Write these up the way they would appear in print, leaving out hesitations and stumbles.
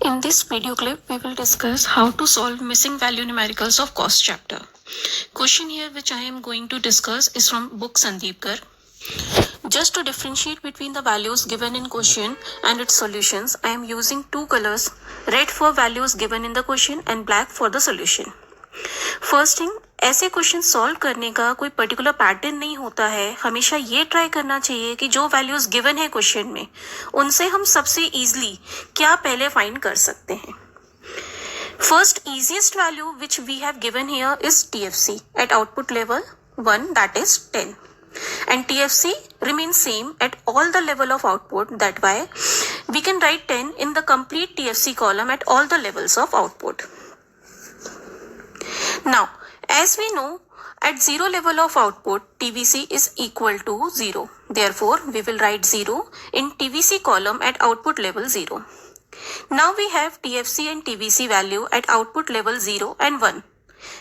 In this video clip, we will discuss how to solve missing value numericals of cost chapter. Question here which I am going to discuss is from book Sandeep Gar. Just to differentiate between the values given in question and its solutions, I am using two colors, red for values given in the question and black for the solution. First thing, ऐसे question solve करने का कोई particular pattern नहीं होता है. हमेशा ये try करना चाहिए कि जो वैल्यूज गिवन है क्वेश्चन में उनसे हम सबसे इजीली क्या पहले फाइंड कर सकते हैं. First easiest value which we have given here is TFC at output level 1, that is 10, and TFC remains same at all the level of output. That why we can write 10 in the complete TFC column at all the levels of output. Now, as we know, at 0 level of output, TVC is equal to 0. Therefore, we will write 0 in TVC column at output level 0. Now we have TFC and TVC value at output level 0 and 1.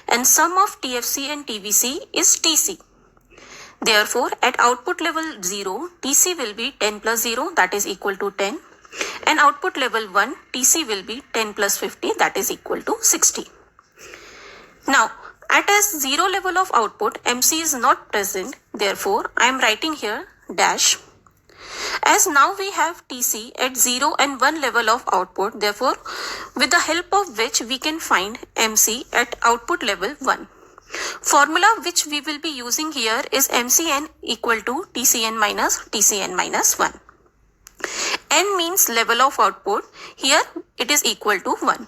And sum of TFC and TVC is TC. Therefore, at output level 0, TC will be 10 plus 0, that is equal to 10. And output level 1, TC will be 10 plus 50, that is equal to 60. Now, at a 0 level of output, MC is not present. Therefore, I am writing here dash. As now we have TC at 0 and 1 level of output, therefore, with the help of which we can find MC at output level 1. Formula which we will be using here is MCN equal to TCN minus 1. N means level of output. Here it is equal to 1.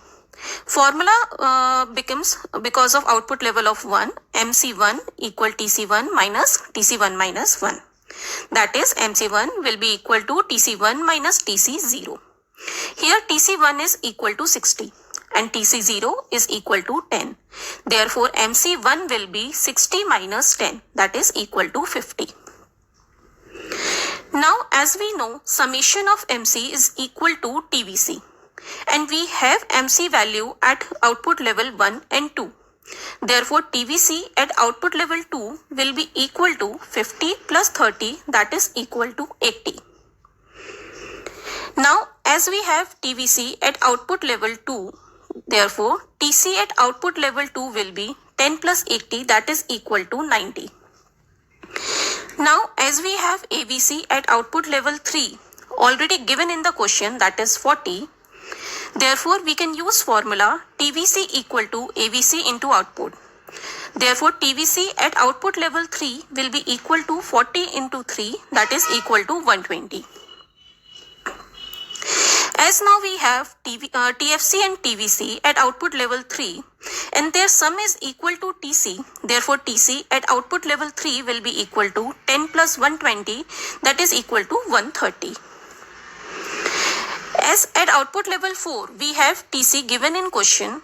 Formula becomes, because of output level of 1, MC1 equal TC1 minus 1. That is, MC1 will be equal to TC1 minus TC0. Here TC1 is equal to 60 and TC0 is equal to 10. Therefore, MC1 will be 60 minus 10, that is equal to 50. Now, as we know, summation of MC is equal to TVC. And we have MC value at output level 1 and 2. Therefore, TVC at output level 2 will be equal to 50 plus 30, that is equal to 80. Now, as we have TVC at output level 2, therefore, TC at output level 2 will be 10 plus 80, that is equal to 90. Now, as we have ABC at output level 3, already given in the question, that is 40, therefore, we can use formula TVC equal to ABC into output. Therefore, TVC at output level 3 will be equal to 40 into 3, that is equal to 120. As now we have TFC and TVC at output level 3 and their sum is equal to TC, therefore TC at output level 3 will be equal to 10 plus 120, that is equal to 130. As at output level 4, we have TC given in question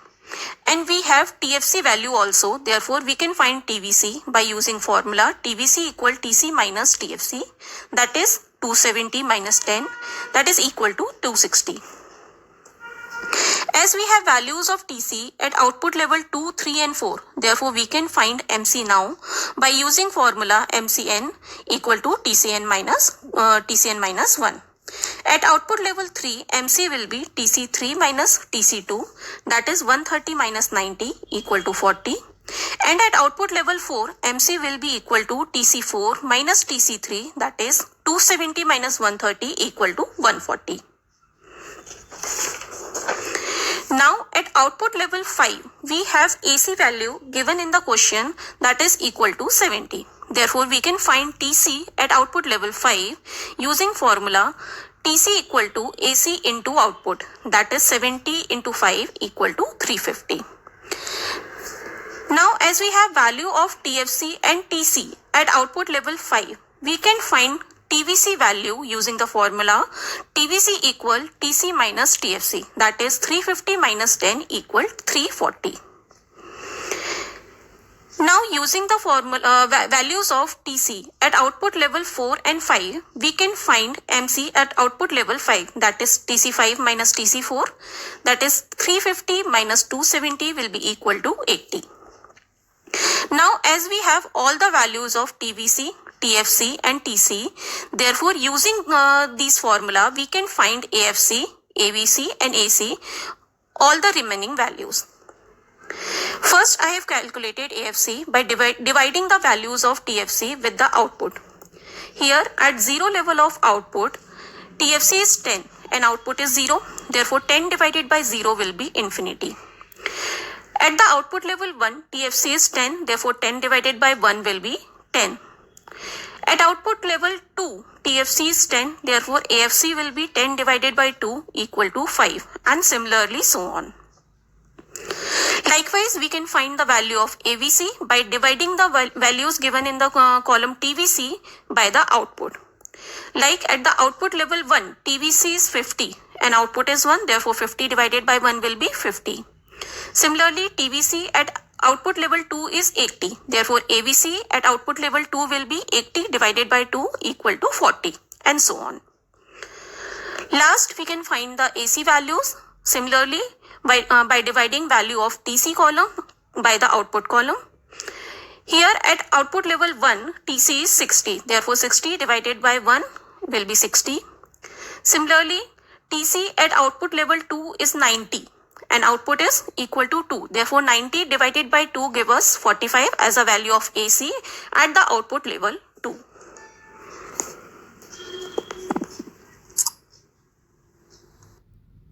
and we have TFC value also. Therefore, we can find TVC by using formula TVC equal TC minus TFC, that is 270 minus 10, that is equal to 260. As we have values of TC at output level 2, 3 and 4, therefore we can find MC now by using formula MCN equal to TCN minus 1. At output level 3, MC will be TC3 minus TC2, that is 130 minus 90 equal to 40. And at output level 4, MC will be equal to TC4 minus TC3, that is 270 minus 130 equal to 140. Now, at output level 5, we have AC value given in the question, that is equal to 70. Therefore, we can find TC at output level 5 using formula TC equal to AC into output, that is 70 into 5 equal to 350. Now, as we have value of TFC and TC at output level 5, we can find TVC value using the formula TVC equal TC minus TFC, that is 350 minus 10 equal 340. Now, using the formula values of TC at output level 4 and 5, we can find MC at output level 5, that is TC5 minus TC4, that is 350 minus 270 will be equal to 80. Now, as we have all the values of TVC, TFC and TC, therefore using these formula, we can find AFC AVC and AC all the remaining values. First, I have calculated AFC by dividing the values of TFC with the output. Here, at 0 level of output, TFC is 10 and output is 0. Therefore, 10 divided by 0 will be infinity. At the output level 1, TFC is 10. Therefore, 10 divided by 1 will be 10. At output level 2, TFC is 10. Therefore, AFC will be 10 divided by 2 equal to 5, and similarly so on. Likewise, we can find the value of AVC by dividing the values given in the column TVC by the output. Like at the output level 1, TVC is 50 and output is 1. Therefore, 50 divided by 1 will be 50. Similarly, TVC at output level 2 is 80. Therefore, AVC at output level 2 will be 80 divided by 2 equal to 40, and so on. Last, we can find the AC values. Similarly, by dividing value of TC column by the output column. Here at output level 1, TC is 60. Therefore, 60 divided by 1 will be 60. Similarly, TC at output level 2 is 90 and output is equal to 2. Therefore, 90 divided by 2 give us 45 as a value of AC at the output level